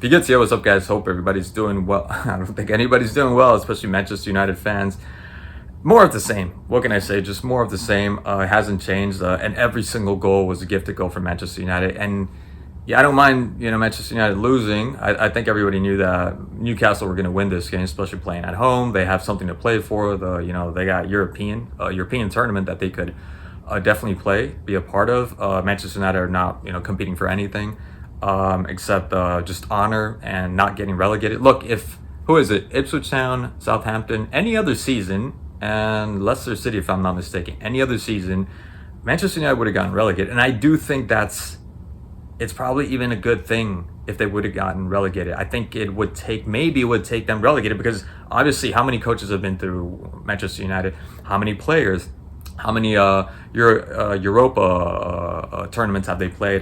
If you get to, what's up, guys? Hope everybody's doing well. I don't think anybody's doing well, especially Manchester United fans. More of the same. What can I say? Just more of the same. It hasn't changed, and every single goal was a gifted goal for Manchester United. And yeah, I don't mind, Manchester United losing. I think everybody knew that Newcastle were going to win this game, especially playing at home. They have something to play for. They got European tournament that they could definitely play, be a part of. Manchester United are not, competing for anything except just honor and not getting relegated. Look, if who is it? Ipswich Town, Southampton, any other season, and Leicester City, if I'm not mistaken, any other season, Manchester United would have gotten relegated. And I do think it's probably even a good thing if they would have gotten relegated. I think it would take them relegated, because obviously how many coaches have been through Manchester United, how many players, how many Europa tournaments have they played,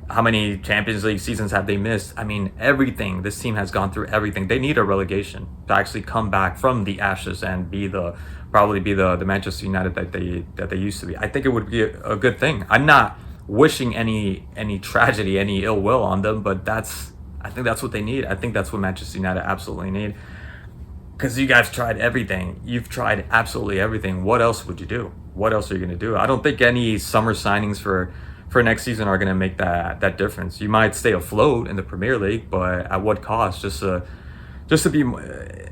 how many Champions League seasons have they missed? I mean, everything. This team has gone through everything. They need a relegation to actually come back from the ashes and probably be the Manchester United that they used to be. I think it would be a good thing. I'm not wishing any tragedy, any ill will on them, but I think that's what they need. I think that's what Manchester United absolutely need. Because you guys tried everything. You've tried absolutely everything. What else would you do? What else are you going to do? I don't think any summer signings for next season are going to make that difference. You might stay afloat in the Premier League, but at what cost? Just to be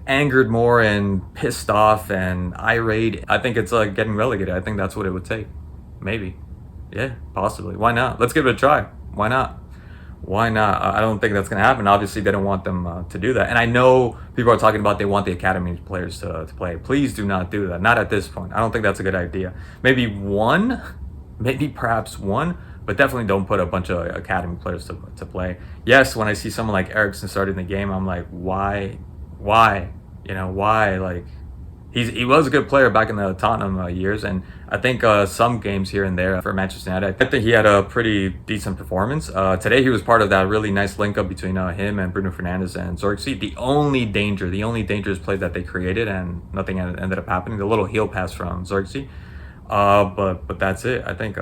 angered more and pissed off and irate. I think it's like getting relegated. I think that's what it would take. Maybe. Yeah, possibly. Why not? Let's give it a try. Why not? Why not? I don't think that's going to happen. Obviously, they don't want them to do that. And I know people are talking about they want the academy players to play. Please do not do that. Not at this point. I don't think that's a good idea. Maybe perhaps one, but definitely don't put a bunch of academy players to play. Yes, when I see someone like Eriksen starting the game, I'm like, why? Why? Like, he was a good player back in the Tottenham years, and I think some games here and there for Manchester United, I think he had a pretty decent performance. Today he was part of that really nice link up between him and Bruno Fernandes and Zorgsi. The only dangerous play that they created, and nothing ended up happening, the little heel pass from Zorgsi. But that's it. I think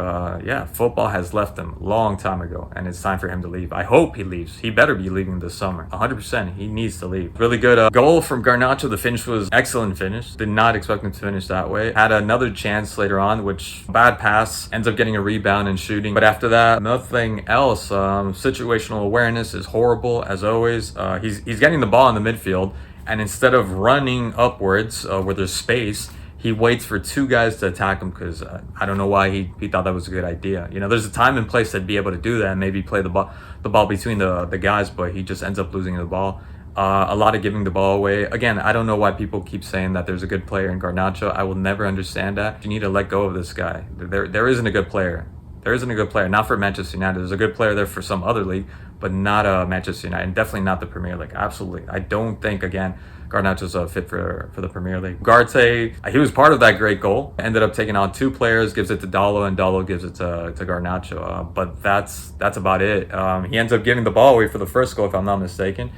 football has left him a long time ago, and it's time for him to leave. I hope he leaves. He better be leaving this summer. 100%. He needs to leave. Really good goal from Garnacho. The finish was excellent finish. Did not expect him to finish that way. Had another chance later on, which bad pass, ends up getting a rebound and shooting. But after that, nothing else. Situational awareness is horrible as always. He's getting the ball in the midfield, and instead of running upwards where there's space, he waits for two guys to attack him, because I don't know why he thought that was a good idea. There's a time and place to be able to do that and maybe play the ball between the guys, but he just ends up losing the ball. A lot of giving the ball away. Again, I don't know why people keep saying that there's a good player in Garnacho. I will never understand that. You need to let go of this guy. There isn't a good player. There isn't a good player. Not for Manchester United. There's a good player there for some other league, but not Manchester United, and definitely not the Premier League. Absolutely. I don't think, again, Garnacho's fit for the Premier League. Ugarte, he was part of that great goal. Ended up taking on two players, gives it to Dallo, and Dallo gives it to Garnacho. But that's about it. He ends up giving the ball away for the first goal, if I'm not mistaken.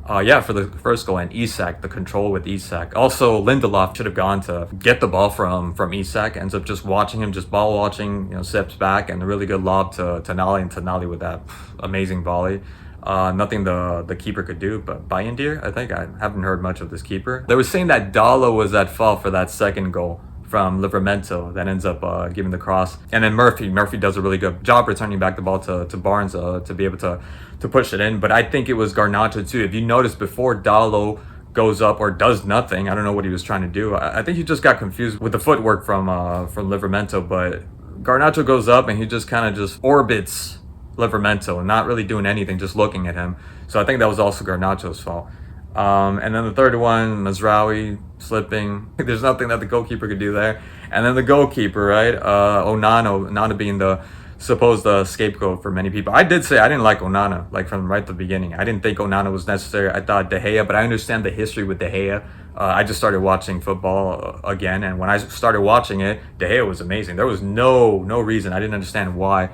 For the first goal, and Isak, the control with Isak. Also, Lindelof should have gone to get the ball from Isak. Ends up just watching him, just ball watching, steps back, and a really good lob to Tonali, and Tonali with that amazing volley. Nothing the keeper could do, but Bayindir, I think. I haven't heard much of this keeper. They were saying that Dallo was at fault for that second goal from Livramento that ends up giving the cross. And then Murphy does a really good job returning back the ball to Barnes to be able to push it in. But I think it was Garnacho too. If you notice, before Dallo goes up or does nothing, I don't know what he was trying to do. I think he just got confused with the footwork from Livramento. But Garnacho goes up and he just kind of just orbits Livramento, not really doing anything, just looking at him. So I think that was also Garnacho's fault. And then the third one, Mazraoui slipping. There's nothing that the goalkeeper could do there. And then the goalkeeper, right? Onana being the supposed scapegoat for many people. I did say I didn't like Onana, like from right at the beginning. I didn't think Onana was necessary. I thought De Gea, but I understand the history with De Gea. I just started watching football again, and when I started watching it, De Gea was amazing. There was no reason. I didn't understand why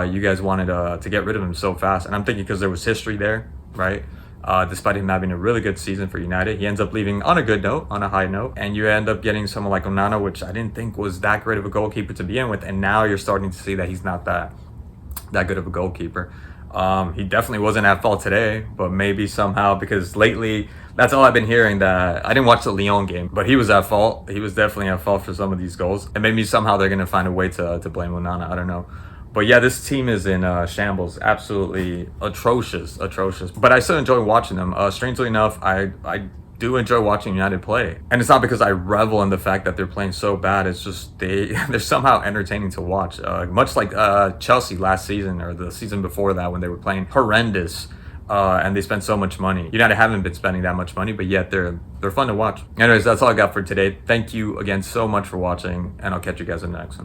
you guys wanted to get rid of him so fast. And I'm thinking because there was history there, right? Despite him having a really good season for United, he ends up leaving on a good note, on a high note, and you end up getting someone like Onana, which I didn't think was that great of a goalkeeper to begin with, and now you're starting to see that he's not that good of a goalkeeper. He definitely wasn't at fault today, but maybe somehow, because lately that's all I've been hearing, that I didn't watch the Lyon game, but he was at fault. He was definitely at fault for some of these goals, and maybe somehow they're gonna find a way to blame Onana. I don't know. But yeah, this team is in shambles, absolutely atrocious, atrocious. But I still enjoy watching them. Strangely enough, I do enjoy watching United play, and it's not because I revel in the fact that they're playing so bad. It's just they're somehow entertaining to watch. Much like Chelsea last season or the season before that when they were playing horrendous. And they spend so much money. United haven't been spending that much money, but yet they're fun to watch. Anyways, that's all I got for today. Thank you again so much for watching, and I'll catch you guys in the next one.